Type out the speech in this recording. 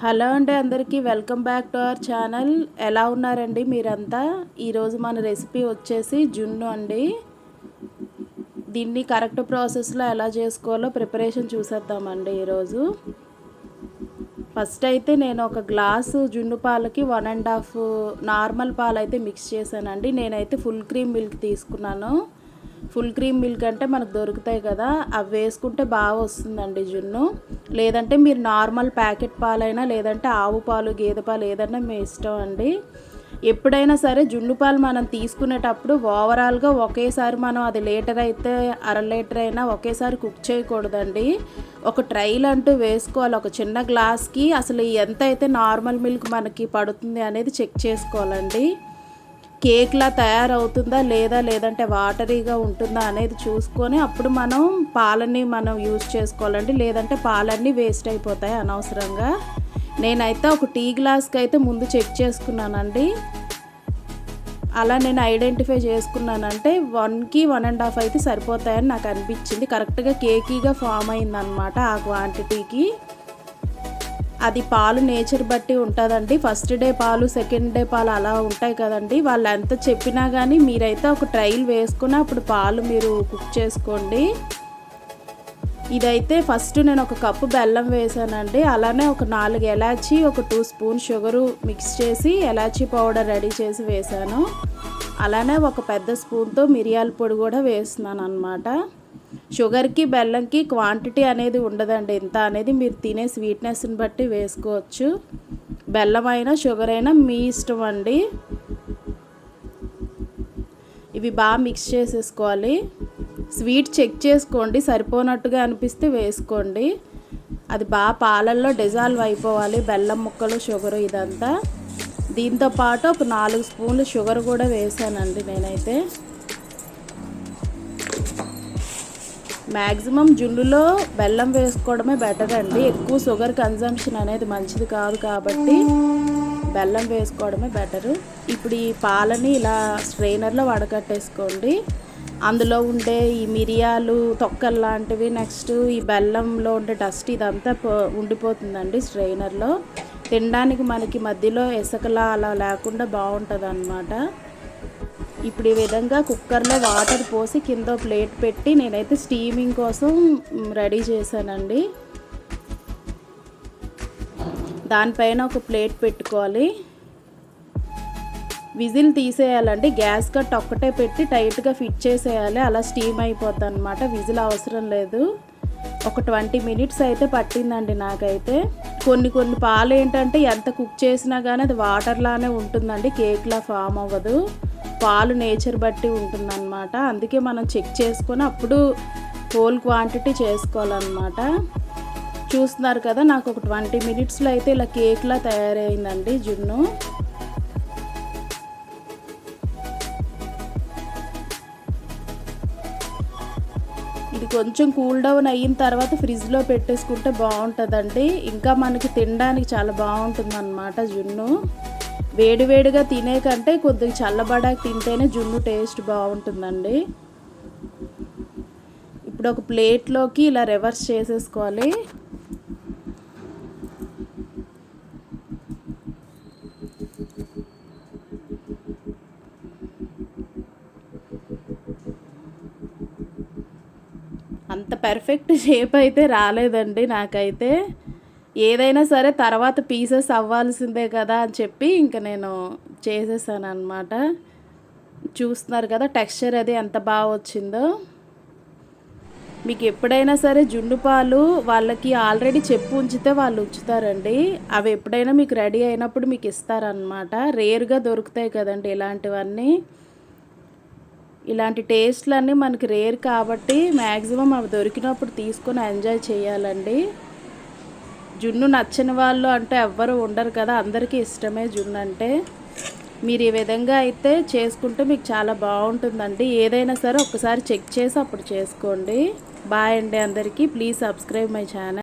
Hello అండి, అందరికీ welcome back to our channel. ఎలా ఉన్నారండి మీరంతా? ఈరోజు మన రెసిపీ వచ్చేసి జున్ను అండి. దీన్ని కరెక్ట్ ప్రాసెస్లో ఎలా చేసుకోవాలో ప్రిపరేషన్ చూసేద్దామండి ఈరోజు. ఫస్ట్ అయితే నేను ఒక గ్లాసు జున్ను పాలకి 1.5 నార్మల్ పాలు అయితే మిక్స్ చేశానండి. నేనైతే ఫుల్ క్రీమ్ మిల్క్ తీసుకున్నాను. ఫుల్ క్రీమ్ మిల్క్ అంటే మనకు దొరుకుతాయి కదా, అవి వేసుకుంటే బాగా వస్తుందండి జున్ను. లేదంటే మీరు నార్మల్ ప్యాకెట్ పాలైనా, లేదంటే ఆవు పాలు, గేదె పాలు ఏదైనా మీ ఇష్టం అండి. ఎప్పుడైనా సరే జున్ను పాలు మనం తీసుకునేటప్పుడు ఓవరాల్గా ఒకేసారి మనం అది లీటర్ అయితే అర లీటర్ అయినా ఒకేసారి కుక్ చేయకూడదండి. ఒక ట్రైల్ అంటూ వేసుకోవాలి. ఒక చిన్న గ్లాస్కి అసలు ఎంత అయితే నార్మల్ మిల్క్ మనకి పడుతుంది అనేది చెక్ చేసుకోవాలండి. కేక్లా తయారవుతుందా లేదా, లేదంటే వాటరీగా ఉంటుందా అనేది చూసుకొని అప్పుడు మనం పాలని యూజ్ చేసుకోవాలండి. లేదంటే పాలన్నీ వేస్ట్ అయిపోతాయి అనవసరంగా. నేనైతే ఒక టీ గ్లాస్కి అయితే ముందు చెక్ చేసుకున్నానండి. అలా నేను ఐడెంటిఫై చేసుకున్నానంటే 1కి 1.5 అయితే సరిపోతాయని నాకు అనిపించింది. కరెక్ట్గా కేకీగా ఫామ్ అయిందనమాట ఆ క్వాంటిటీకి. అది పాలు నేచర్ బట్టి ఉంటుందండి. ఫస్ట్ డే పాలు, సెకండ్ డే పాలు అలా ఉంటాయి కదండి. వాళ్ళు ఎంత చెప్పినా కానీ మీరైతే ఒక ట్రైల్ వేసుకుని అప్పుడు పాలు మీరు కుక్ చేసుకోండి. ఇదైతే ఫస్ట్ నేను ఒక కప్పు బెల్లం వేసానండి. అలానే ఒక 4 ఎలాచి, ఒక 2 స్పూన్ షుగరు మిక్స్ చేసి ఎలాచీ పౌడర్ రెడీ చేసి వేసాను. అలానే ఒక పెద్ద స్పూన్తో మిరియాల పొడి కూడా వేస్తున్నాను అన్నమాట. షుగర్కి బెల్లంకి క్వాంటిటీ అనేది ఉండదండి. ఎంత అనేది మీరు తినే స్వీట్నెస్ని బట్టి వేసుకోవచ్చు. బెల్లం అయినా షుగర్ అయినా మీ ఇష్టం అండి. ఇవి బాగా మిక్స్ చేసేసుకోవాలి. స్వీట్ చెక్ చేసుకోండి, సరిపోనట్టుగా అనిపిస్తే వేసుకోండి. అది బాగా పాలల్లో డిజాల్వ్ అయిపోవాలి, బెల్లం ముక్కలు, షుగరు ఇదంతా. దీంతోపాటు ఒక 4 స్పూన్లు షుగర్ కూడా వేసానండి నేనైతే. మ్యాక్సిమం జున్నులో బెల్లం వేసుకోవడమే బెటర్ అండి. ఎక్కువ షుగర్ కన్జంప్షన్ అనేది మంచిది కాదు కాబట్టి బెల్లం వేసుకోవడమే బెటరు. ఇప్పుడు ఈ పాలని ఇలా స్ట్రైనర్లో వడకట్టేసుకోండి. అందులో ఉండే ఈ మిరియాలు తొక్కలు లాంటివి, నెక్స్ట్ ఈ బెల్లంలో ఉండే డస్ట్ ఇదంతా ఉండిపోతుందండి స్ట్రైనర్లో. తినడానికి మనకి మధ్యలో ఇసుకలా అలా లేకుండా బాగుంటుంది అన్నమాట. ఇప్పుడు ఈ విధంగా కుక్కర్లో వాటర్ పోసి కింద ప్లేట్ పెట్టి నేనైతే స్టీమింగ్ కోసం రెడీ చేశానండి. దానిపైన ఒక ప్లేట్ పెట్టుకోవాలి. విజిల్ తీసేయాలండి. గ్యాస్ కట్ ఒక్కటే పెట్టి టైట్గా ఫిట్ చేసేయాలి. అలా స్టీమ్ అయిపోద్ది అనమాట. విజిల్ అవసరం లేదు. ఒక 20 మినిట్స్ అయితే పట్టిందండి నాకైతే. కొన్ని పాలు ఏంటంటే ఎంత కుక్ చేసినా కానీ అది వాటర్లానే ఉంటుందండి, కేక్లా ఫామ్ అవ్వదు. పాలు నేచర్ బట్టి ఉంటుందన్నమాట. అందుకే మనం చెక్ చేసుకొని అప్పుడు హోల్ క్వాంటిటీ చేసుకోవాలన్నమాట. చూస్తున్నారు కదా, నాకు ఒక 20 మినిట్స్లో అయితే ఇలా కేక్లా తయారైందండి జున్ను. ఇది కొంచెం కూల్ డౌన్ అయిన తర్వాత ఫ్రిడ్జ్లో పెట్టేసుకుంటే బాగుంటుందండి. ఇంకా మనకి తినడానికి చాలా బాగుంటుంది అన్నమాట జున్ను. వేడివేడిగా తినే కంటే కొద్దిగా చల్లబడాక తింటేనే జున్ను టేస్ట్ బాగుంటుందండి. ఇప్పుడు ఒక ప్లేట్లోకి ఇలా రివర్స్ చేసేసుకోవాలి. అంత పర్ఫెక్ట్ షేప్ అయితే రాలేదండి నాకైతే. ఏదైనా సరే తర్వాత పీసెస్ అవ్వాల్సిందే కదా అని చెప్పి ఇంకా నేను చేసేసాను అనమాట. చూస్తున్నారు కదా టెక్స్చర్ అది ఎంత బాగా వచ్చిందో. మీకు ఎప్పుడైనా సరే జున్ను పాలు వాళ్ళకి ఆల్రెడీ చెప్పి ఉంచితే వాళ్ళు ఉంచుతారండి. అవి ఎప్పుడైనా మీకు రెడీ అయినప్పుడు మీకు ఇస్తారనమాట. రేర్గా దొరుకుతాయి కదండి ఇలాంటివన్నీ. ఇలాంటి టేస్ట్లన్నీ మనకి రేర్ కాబట్టి మ్యాక్సిమం అవి దొరికినప్పుడు తీసుకొని ఎంజాయ్ చేయాలండి. జున్ను నచ్చని వాళ్ళు అంటే ఎవ్వరు ఉండరు కదా, అందరికీ ఇష్టమే జున్ను అంటే. మీరు ఈ విధంగా అయితే చేసుకుంటే మీకు చాలా బాగుంటుందండి. ఏదైనా సరే ఒకసారి చెక్ చేసి అప్పుడు చేసుకోండి. బాయ్ అండి అందరికీ. Please subscribe my channel.